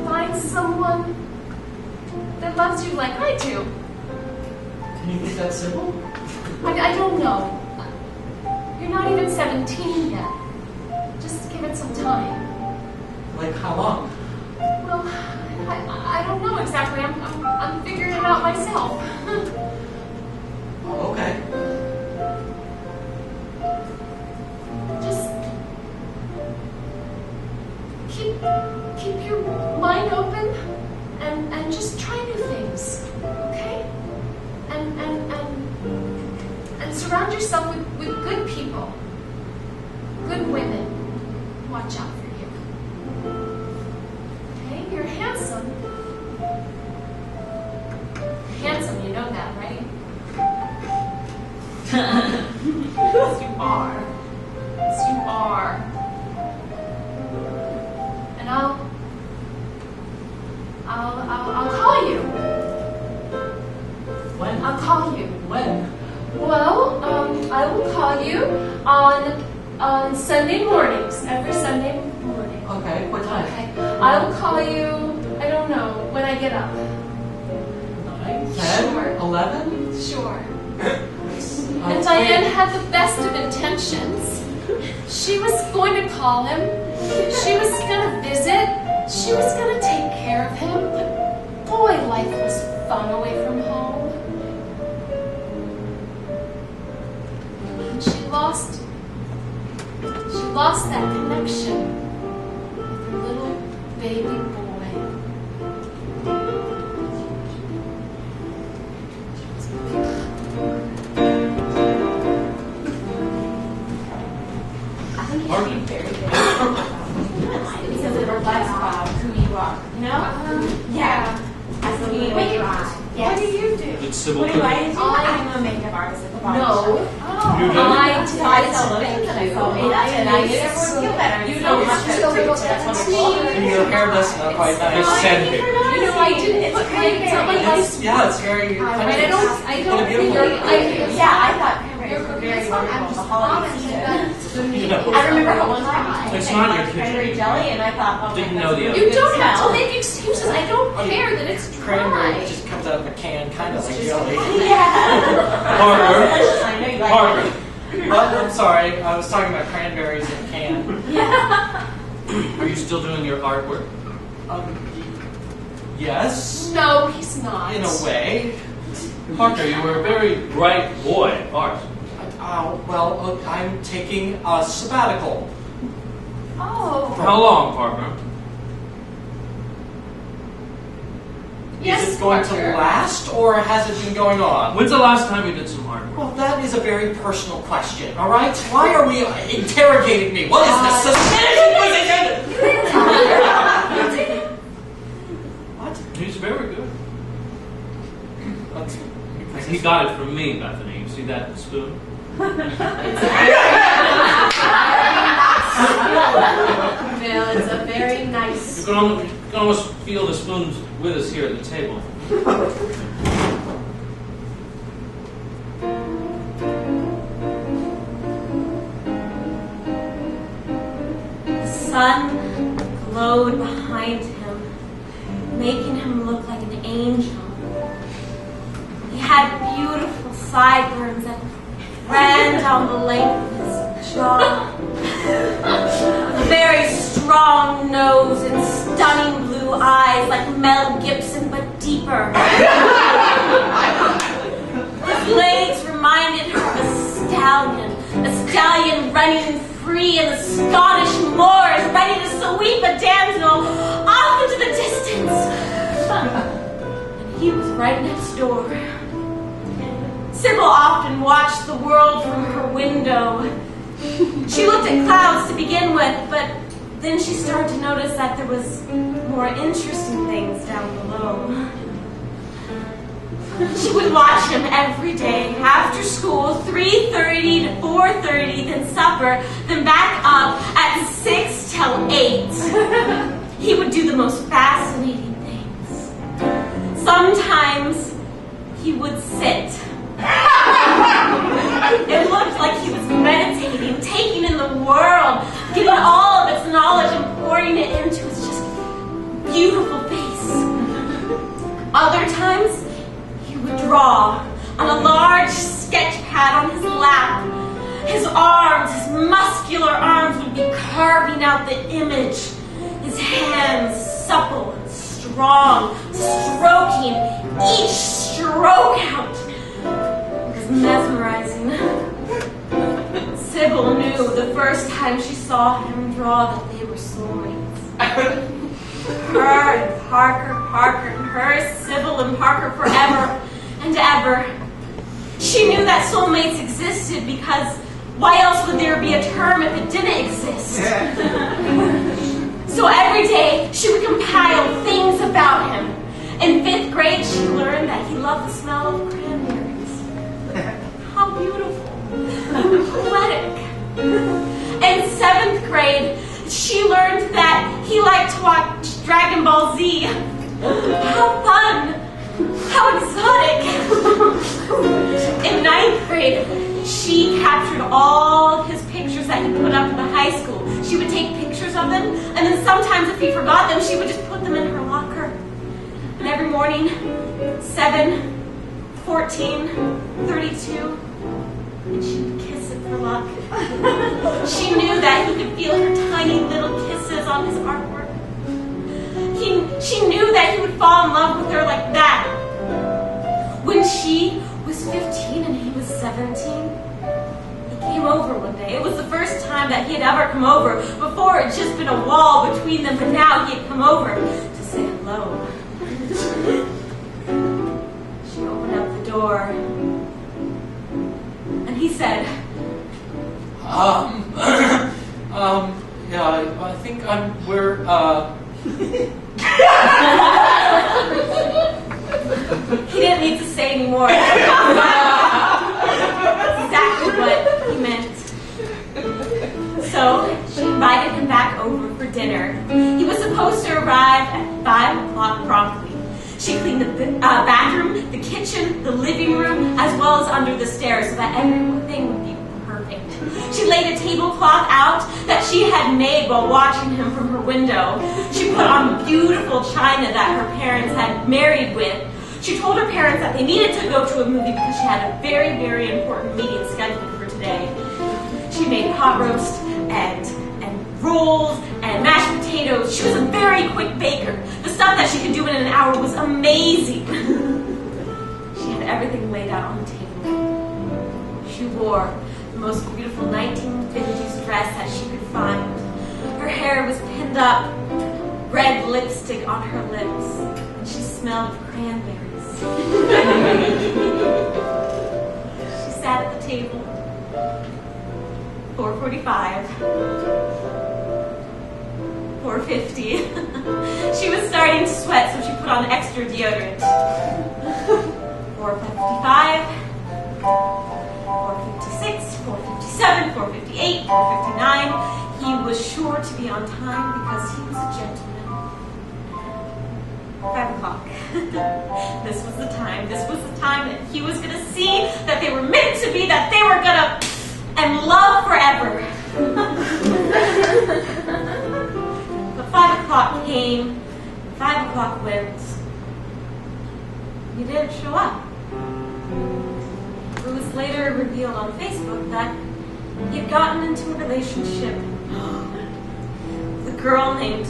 D: find someone that loves you like I do.
B: Can you think that's simple?
D: I don't know. You're not even 17 yet. Just give it some time.
B: Like how long?
D: Well, I don't know exactly. I'm figuring it out myself.
B: Oh, okay.
D: Just keep your mind open and just try new things, okay? And surround yourself with good people, good women. Watch out for you. Okay, you're handsome. You're handsome, you know that, right? Yes, you are. Yes, you are. And I'll call you.
B: When?
D: I'll call you.
B: When?
D: Well, I will call you on Sunday mornings, every Sunday morning.
B: Okay, what time?
D: Okay. I will call you, I don't know, when I get up.
B: 9, 10,
D: Sure.
B: 11?
D: Sure. And Diane had the best of intentions. She was going to call him. She was going to visit. She was going to take care of him. life was fun away from home. And she lost that connection with her little baby boy.
G: I think you should be very good.
E: Because it reflects who you are.
F: No? Yeah. As the lead
E: Wait,
F: Yes.
E: what do you do?
C: It's civil
F: What do I
C: cooking.
F: do? I'm a makeup artist at the body shop.
G: No,
C: You do?
G: I
F: So I
G: decided
F: sell
G: to
F: lotions
G: thank
F: and I
G: you.
F: sell makeup and I made everyone feel better.
G: You
F: It's
G: know,
F: so much
G: it's just
F: better
G: a little
F: too. That's
G: bit
F: wonderful.
B: And your hair does smell quite
C: It's
B: nice.
C: sandpaper.
G: You know, I didn't put my it's not like
B: It's, yeah, it's very.
G: I don't
B: in a
G: think
B: beautiful way.
F: Yeah, I thought cranberries were very wonderful. The holiday season.
C: You know,
F: I remember how one time I
C: It's
F: had
C: not your
F: cranberry
C: kitchen.
F: jelly and I thought, oh my
C: Didn't
F: God,
C: know the
F: that's
C: other.
G: You don't have to
F: smell.
G: make excuses. I don't care that it's
B: Cranberry
G: dry.
B: just comes out of a can, kind of like jelly.
F: Yeah.
C: Parker.
F: Delicious. I know you like
C: Parker.
B: But I'm sorry, I was talking about cranberries in a can.
C: Are you still doing your artwork?
B: Yes,
D: No, he's not.
B: in a way.
C: Parker, you were a very bright boy at art.
B: Well, I'm taking a sabbatical.
E: Oh.
C: For how long, Parker?
D: Yes,
B: Is it going
D: Parker.
B: to last, or has it been going on?
C: When's the last time you did some artwork?
B: Well, that is a very personal question, all right? Why are we interrogating me? What is this? Suspicion position? What?
C: He's very good.
B: That's-
C: He got it from me, Bethany. You see that spoon?
G: Bill, it's a very nice.
C: You can almost feel the spoons with us here at the table.
F: The sun glowed behind him, making him look like an angel. He had beautiful sideburns that ran down the length of his jaw. A very strong nose and stunning blue eyes like Mel Gibson but deeper. His legs reminded her of a stallion running free in the Scottish moors, ready to sweep a damsel off into the distance. And he was right next door. Sybil often watched the world from her window. She looked at clouds to begin with, but then she started to notice that there was more interesting things down below. She would watch him every day, after school, 3:30 to 4:30, then supper, then back up at 6 till 8. He would do the most fascinating things. Sometimes he would sit. It looked like he was meditating, taking in the world, getting all of its knowledge and pouring it into his just beautiful face. Other times, he would draw on a large sketch pad on his lap. His arms, his muscular arms would be carving out the image. His hands, supple and strong, stroking each stroke out. Mesmerizing. Sybil knew the first time she saw him draw that they were soulmates. Her and Parker and her, Sybil and Parker forever and ever. She knew that soulmates existed because why else would there be a term if it didn't exist? So every day she would compile things about him. In 5th grade she learned that he loved the smell of cranberries. How beautiful. Poetic. In 7th grade, she learned that he liked to watch Dragon Ball Z. How fun. How exotic. In 9th grade, she captured all of his pictures that he put up in the high school. She would take pictures of them, and then sometimes if he forgot them, she would just put them in her locker. And every morning, 7, 14, 32, and she would kiss it for luck. She knew that he could feel her tiny little kisses on his artwork. She knew that he would fall in love with her like that. when she was 15 and he was 17, he came over one day. It was the first time that he had ever come over. Before, it had just been a wall between them, but now he had come over to say hello. She opened up the door, and he said,
B: yeah, I think we're,
F: He didn't need to say any more. That's exactly what he meant. So she invited him back over for dinner. He was supposed to arrive at 5 o'clock promptly. She cleaned the bathroom, the kitchen, the living room, as well as under the stairs so that everything would be perfect. She laid a tablecloth out that she had made while watching him from her window. She put on beautiful china that her parents had married with. She told her parents that they needed to go to a movie because she had a very, very important meeting scheduled for today. She made pot roast and rolls and mashed potatoes. She was a very quick baker. The stuff that she could do in an hour was amazing. She had everything laid out on the table. She wore the most beautiful 1950s dress that she could find. Her hair was pinned up, red lipstick on her lips, and she smelled of cranberries. She sat at the table. 4:45. 4:50. She was starting to sweat, so she put on extra deodorant. 4:55. 4:56. 4:57. 4:58. 4:59. He was sure to be on time because he was a gentleman. 5 o'clock. This was the time. This was the time that he was going to see that they were meant to be, that they were going to and love forever. But 5 o'clock came, 5 o'clock went. He didn't show up. It was later revealed on Facebook that he had gotten into a relationship with a girl named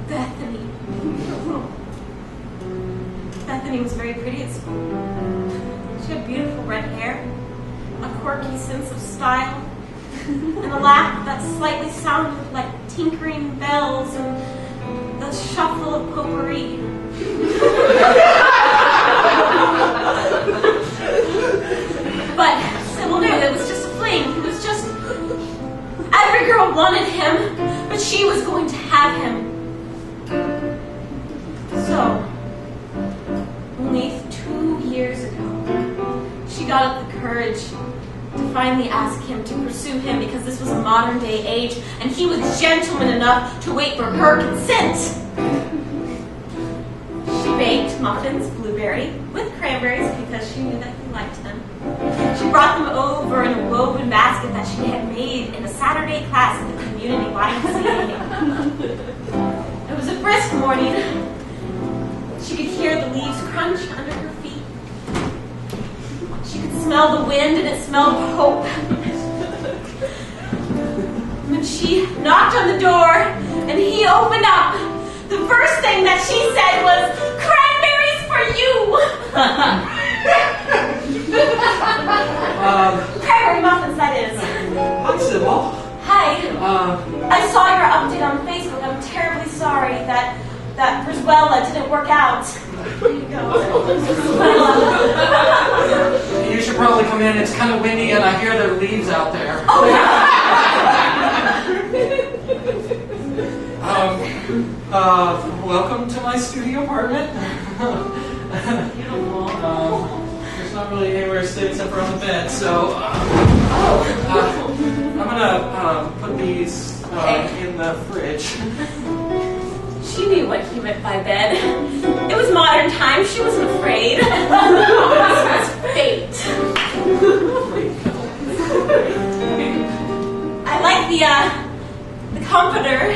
F: Bethany. Bethany was very pretty at school. She had beautiful red hair, a quirky sense of style, and a laugh that slightly sounded like tinkering bells and the shuffle of potpourri. But Sybil knew it was just a fling. He was just... Every girl wanted him, but she was going to have him. So, only 2 years ago, she got up the courage to finally ask him to pursue him because this was a modern day age and he was gentleman enough to wait for her consent. She baked muffins, blueberry, with cranberries because she knew that he liked them. She brought them over in a woven basket that she had made in a Saturday class at the community YMCA. It was a brisk morning. She could hear the leaves crunch under her feet. She could smell the wind and it smelled of hope. When she knocked on the door and he opened up, the first thing that she said was, "Cranberries for you!" Cranberry muffins, that is.
B: Hi, Sybil.
F: Hi. I saw your update on Facebook. I'm terribly sorry that Roswella didn't work out. There you go.
B: You should probably come in. It's kind of windy and I hear there are leaves out there.
F: Oh,
B: Welcome to my studio apartment.
F: beautiful.
B: There's not really anywhere to sit except for on the bed, so I'm gonna put these in the fridge.
F: She knew what he meant by bed. It was modern times. She wasn't afraid. This was fate. I like the comforter.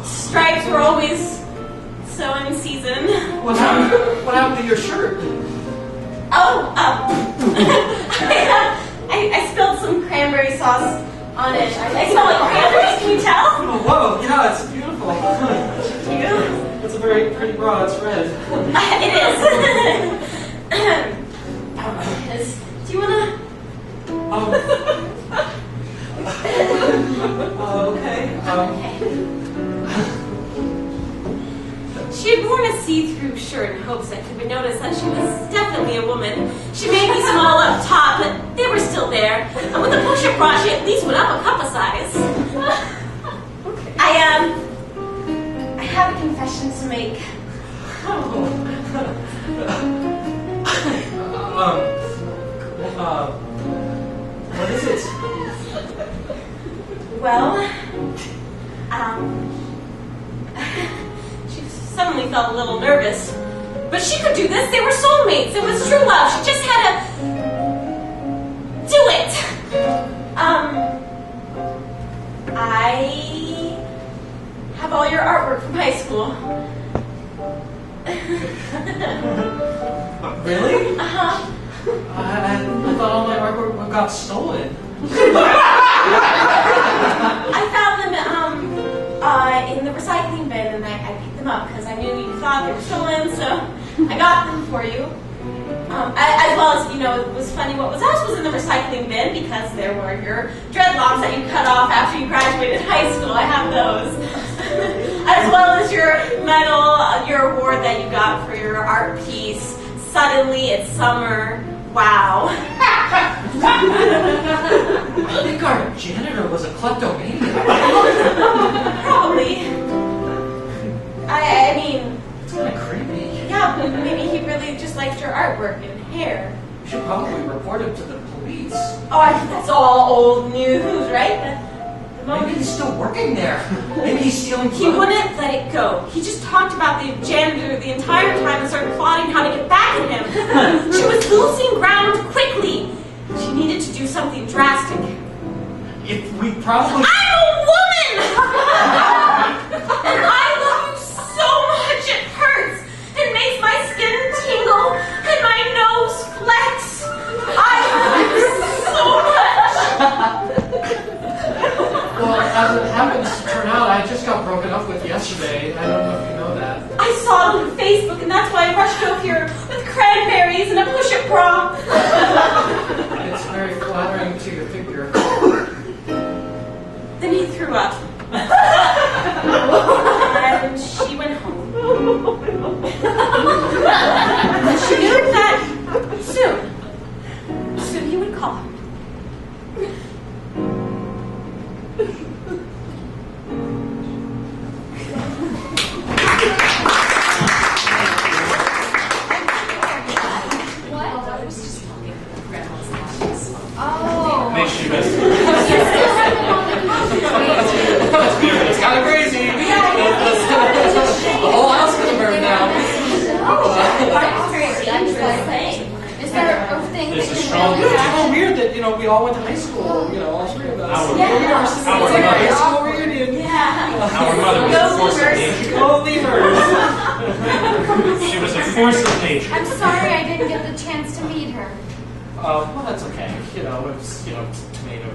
F: Stripes were always so in season.
B: What happened to your shirt?
F: Oh, I spilled some cranberry sauce on it. I smell like cranberries. Can you tell?
B: Oh, whoa! Yeah, it's beautiful.
F: Thank you.
B: That's a very pretty bra. It's red.
F: It is. Do you wanna?
B: Okay.
F: She had worn a see-through shirt in hopes that could be noticed that she was definitely a woman. She may be small up top, but they were still there. And with the push-up bra, she at least went up a couple size. I have a confession to make.
B: What is it?
F: Well, she suddenly felt a little nervous. But she could do this. They were soulmates. It was true love. She just had to do it. I have all your artwork from high school.
B: Really?
F: Uh-huh.
B: I thought all my artwork got stolen.
F: I found them in the recycling bin, and I picked them up because I knew you thought they were stolen, so I got them for you. As well as, it was funny what was else was in the recycling bin because there were your dreadlocks that you cut off after you graduated high school. I have those. As well as your medal, your award that you got for your art piece. Suddenly it's summer. Wow.
B: I think our janitor was a kleptomaniac.
F: Probably. I mean...
B: It's kind of creepy.
F: Yeah, but maybe he really just liked your artwork and hair.
B: We should probably report him to the police.
F: Oh, I think that's all old news, right?
B: Maybe he's still working there. Maybe he's stealing
F: He
B: clothes.
F: wouldn't let it go. He just talked about the janitor the entire time and started plotting how to get back at him. She was losing ground quickly. She needed to do something drastic.
B: If we probably...
F: I'm a woman! And I love you so much it hurts. It makes my skin tingle and my nose flex. I love you so much.
B: Well, as it happens to turn out, I just got broken up with yesterday. I don't know if you know that.
F: I saw it on Facebook and that's why I rushed over here with cranberries and a push-up bra.
B: It's very flattering to your figure.
F: Then he threw up. And she went home. She knew that soon he would call.
C: Make sure you guys.
B: It's kind of crazy. The whole house could have burned down.
E: Is there a thing
C: There's
E: that
C: a
E: can
C: strong-
E: really
B: It's
E: happen?
B: kind of weird that, we all went to high school, all three of us.
C: Our-
B: Here we are sitting
C: our
B: at a high
C: mother-
B: school reunion.
F: Yeah.
C: Our mother was a force of nature.
B: Go leavers.
C: She was a force of nature.
E: I'm sorry I didn't get the chance to meet her.
B: Well, that's okay. It's, tomato.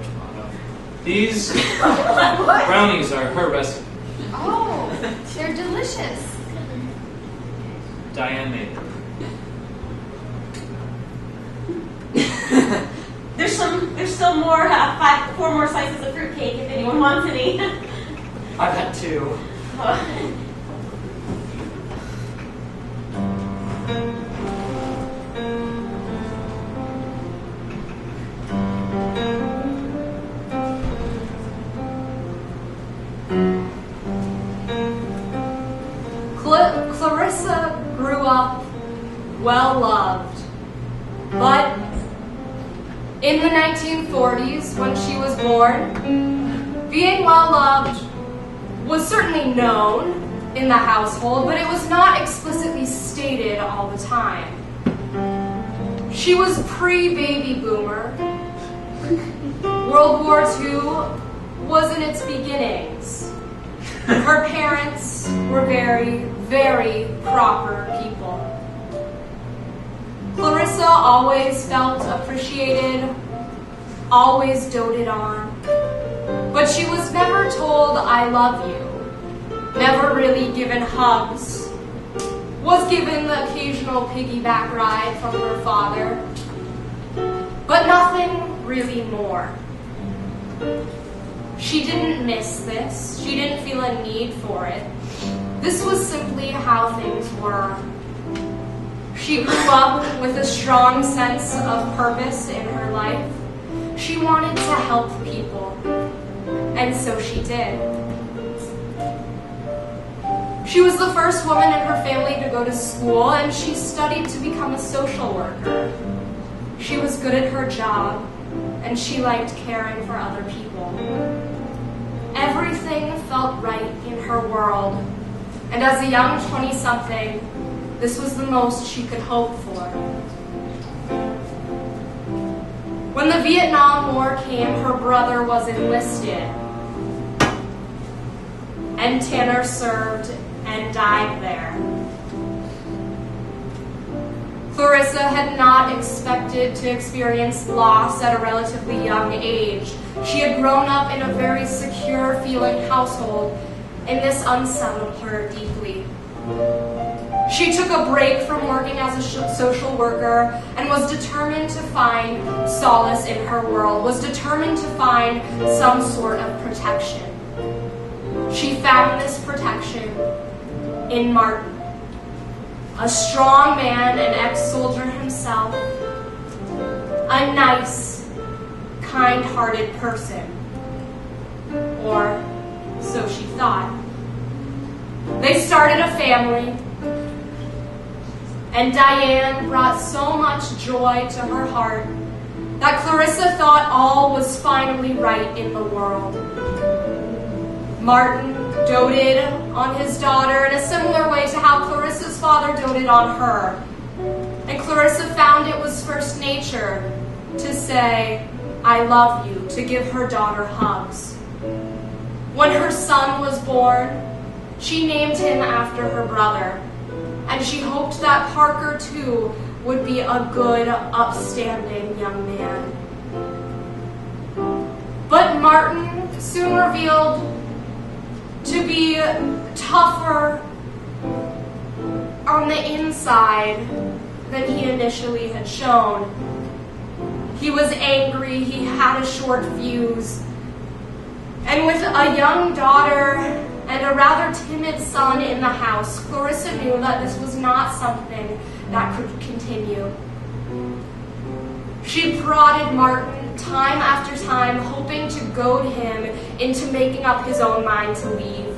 C: These brownies are her recipe.
E: Oh, they're delicious.
C: Diane made them.
F: There's still more, 4 more slices of fruitcake if anyone wants any.
B: I've had 2.
A: Clarissa grew up well loved, but in the 1940s, when she was born, being well loved was certainly known in the household, but it was not explicitly stated all the time. She was pre-baby boomer. World War II was in its beginnings. Her parents were very, very proper people. Clarissa always felt appreciated, always doted on, but she was never told, "I love you," never really given hugs was given the occasional piggyback ride from her father, but nothing really more. She didn't miss this. She didn't feel a need for it. This was simply how things were. She grew up with a strong sense of purpose in her life. She wanted to help people, and so she did. She was the first woman in her family to go to school, and she studied to become a social worker. She was good at her job, and she liked caring for other people. Everything felt right in her world, and as a young 20-something, this was the most she could hope for. When the Vietnam War came, her brother was enlisted, and Tanner served and died there. Clarissa had not expected to experience loss at a relatively young age. She had grown up in a very secure-feeling household, and this unsettled her deeply. She took a break from working as a social worker and was determined to find solace in her world, was determined to find some sort of protection. She found this protection in Martin, a strong man, an ex-soldier himself, a nice, kind-hearted person, or so she thought. They started a family, and Diane brought so much joy to her heart that Clarissa thought all was finally right in the world. Martin doted on his daughter in a similar way to how Clarissa's father doted on her. And Clarissa found it was first nature to say, "I love you," to give her daughter hugs. When her son was born, she named him after her brother, and she hoped that Parker, too, would be a good, upstanding young man. But Martin soon revealed to be tougher on the inside than he initially had shown. He was angry, he had a short fuse, and with a young daughter and a rather timid son in the house, Clarissa knew that this was not something that could continue. She prodded Martin time after time, hoping to goad him into making up his own mind to leave.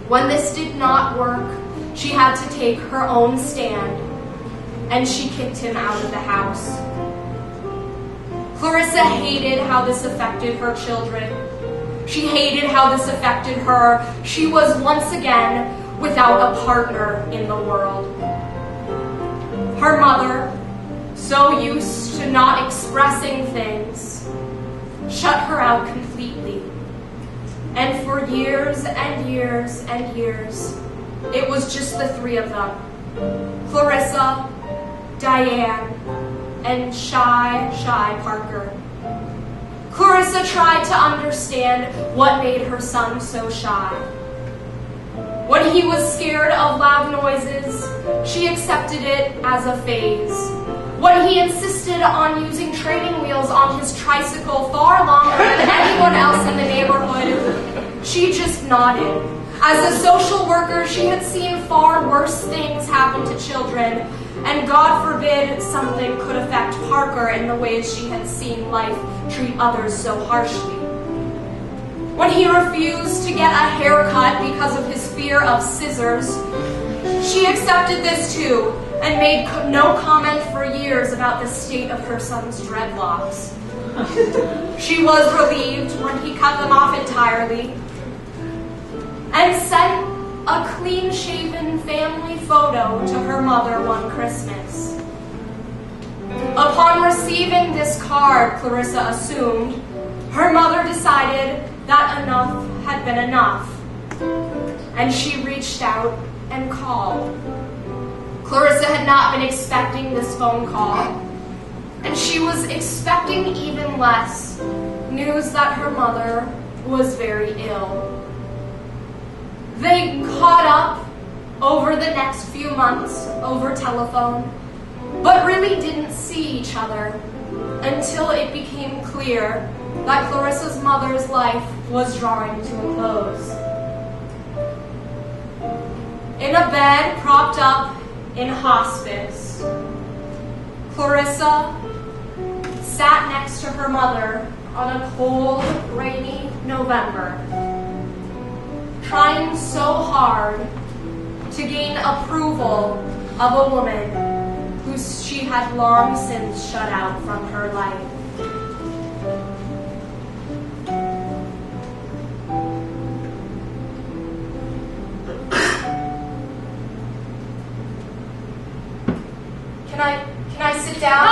A: When this did not work, she had to take her own stand, and she kicked him out of the house. Clarissa hated how this affected her children. She hated how this affected her. She was once again without a partner in the world. Her mother, so used to not expressing things, shut her out completely. And for years and years and years, it was just the three of them. Clarissa, Diane, and shy Parker. Clarissa tried to understand what made her son so shy. When he was scared of loud noises, she accepted it as a phase. When he insisted on using training wheels on his tricycle far longer than anyone else in the neighborhood, she just nodded. As a social worker, she had seen far worse things happen to children, and God forbid something could affect Parker in the ways she had seen life treat others so harshly. When he refused to get a haircut because of his fear of scissors, she accepted this too, and made no comment for years about the state of her son's dreadlocks. She was relieved when he cut them off entirely, and sent a clean-shaven family photo to her mother one Christmas. Upon receiving this card, Clarissa assumed, her mother decided that enough had been enough, and she reached out and called. Clarissa had not been expecting this phone call, and she was expecting even less news that her mother was very ill. They caught up over the next few months over telephone, but really didn't see each other until it became clear that Clarissa's mother's life was drawing to a close. In a bed propped up in hospice, Clarissa sat next to her mother on a cold, rainy November, trying so hard to gain approval of a woman who she had long since shut out from her life. Can I sit down?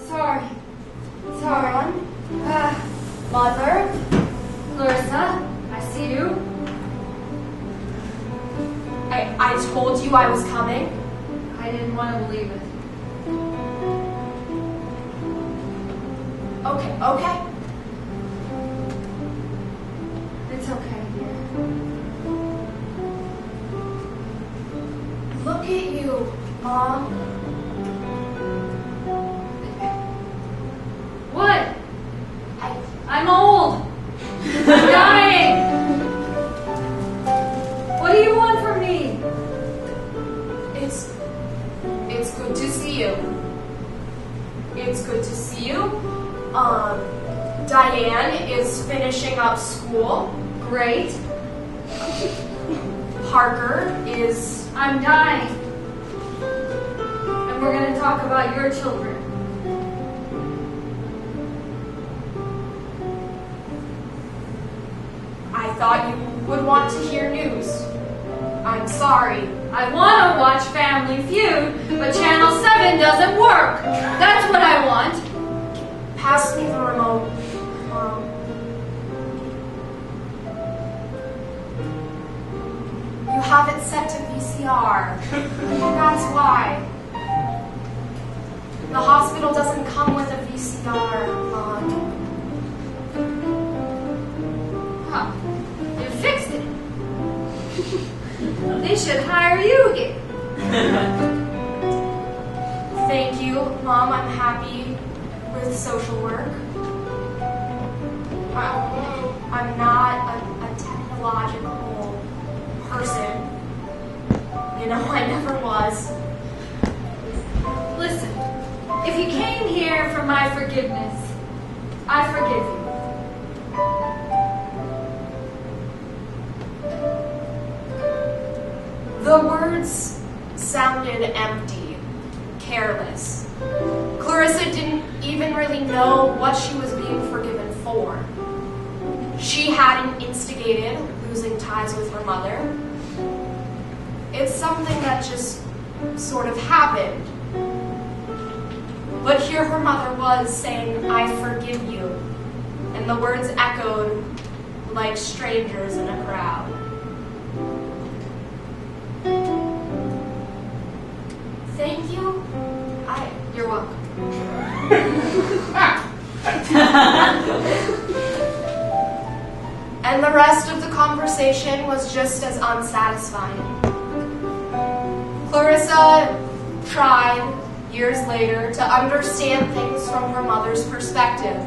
E: Sorry.
A: Mother?
E: Clarissa, I see you.
A: I told you I was coming.
E: I didn't want to believe it.
A: Okay.
E: It's okay, dear.
A: Look at you, Mom.
E: What? I'm old. I'm dying. What do you want from me?
A: It's good to see you. It's good to see you. Diane is finishing up school.
E: Great.
A: Parker is...
E: I'm dying. And we're going to talk about your children.
A: I thought you would want to hear news. I'm sorry.
E: I want to watch Family Feud, but Channel 7 doesn't work. That's what I want.
A: Pass me the remote, Mom. You have it set to VCR. That's why. The hospital doesn't come with a VCR, Mom.
E: Huh. You fixed it. They should hire you again.
A: Thank you, Mom. I'm happy with social work. I'm not a technological person. You know, I never was.
E: Listen, if you came here for my forgiveness, I forgive you.
A: The words sounded empty, careless. Clarissa didn't even really know what she was being forgiven for. She hadn't instigated losing ties with her mother. It's something that just sort of happened. But here her mother was saying, I forgive you. And the words echoed like strangers in a crowd. Thank you. You're welcome. And the rest of the conversation was just as unsatisfying. Clarissa tried, years later, to understand things from her mother's perspective.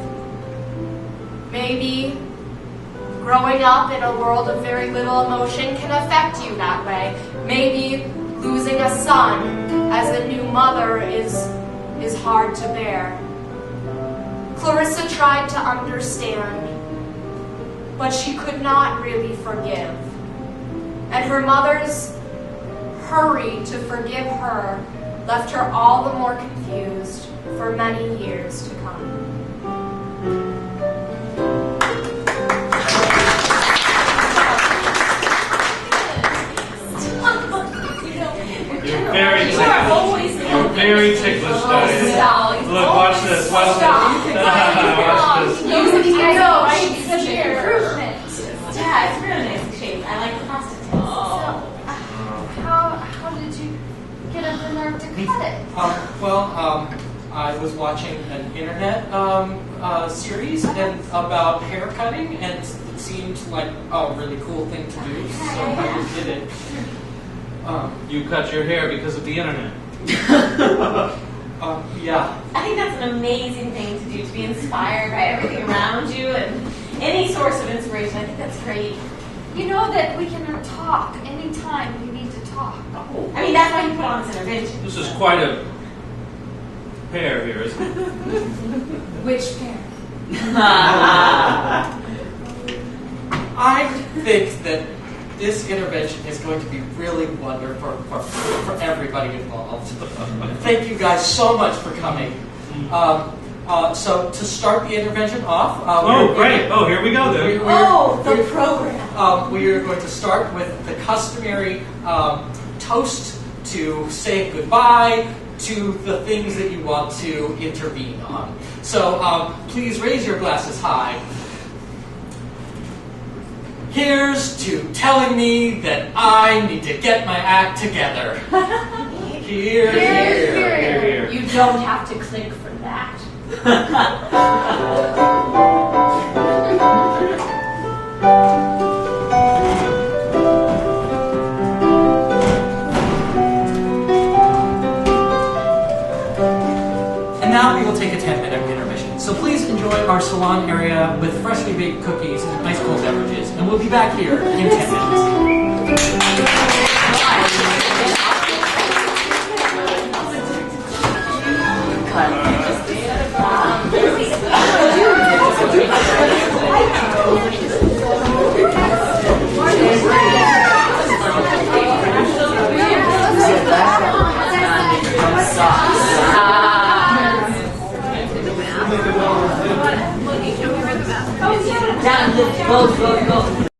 A: Maybe growing up in a world of very little emotion can affect you that way. Maybe losing a son as a new mother is hard to bear. Clarissa tried to understand, but she could not really forgive. And her mother's hurry to forgive her left her all the more confused for many years to come.
C: You're very ticklish, Diane. Look, watch this. Watch this. Watch this.
E: I know, right? Such an improvement.
F: Yeah, it's really nice shape. I like the plastic taste.
E: How did you get up the nerve to cut it?
B: I was watching an internet series and about hair cutting, and it seemed like a really cool thing to do, so I just did it.
C: You cut your hair because of the internet.
B: Yeah.
F: I think that's an amazing thing to do, to be inspired by everything around you and any source of inspiration. I think that's great.
E: You know that we can talk anytime we need to talk.
F: I mean, that's why you put on this intervention.
C: This is quite a pair here, isn't it?
A: Which pair?
B: I think that this intervention is going to be really wonderful for everybody involved. Thank you guys so much for coming. So to start the intervention off...
C: Great. Oh, here we go then.
F: The program.
B: We are going to start with the customary toast to say goodbye to the things that you want to intervene on. So please raise your glasses high. Here's to telling me that I need to get my act together. Here,
C: Here.
G: You don't have to click for that.
B: And now we will take a 10-minute intermission. So please enjoy our salon area with freshly baked cookies and ice cold beverages. And we'll be back here in 10 minutes.
F: Go.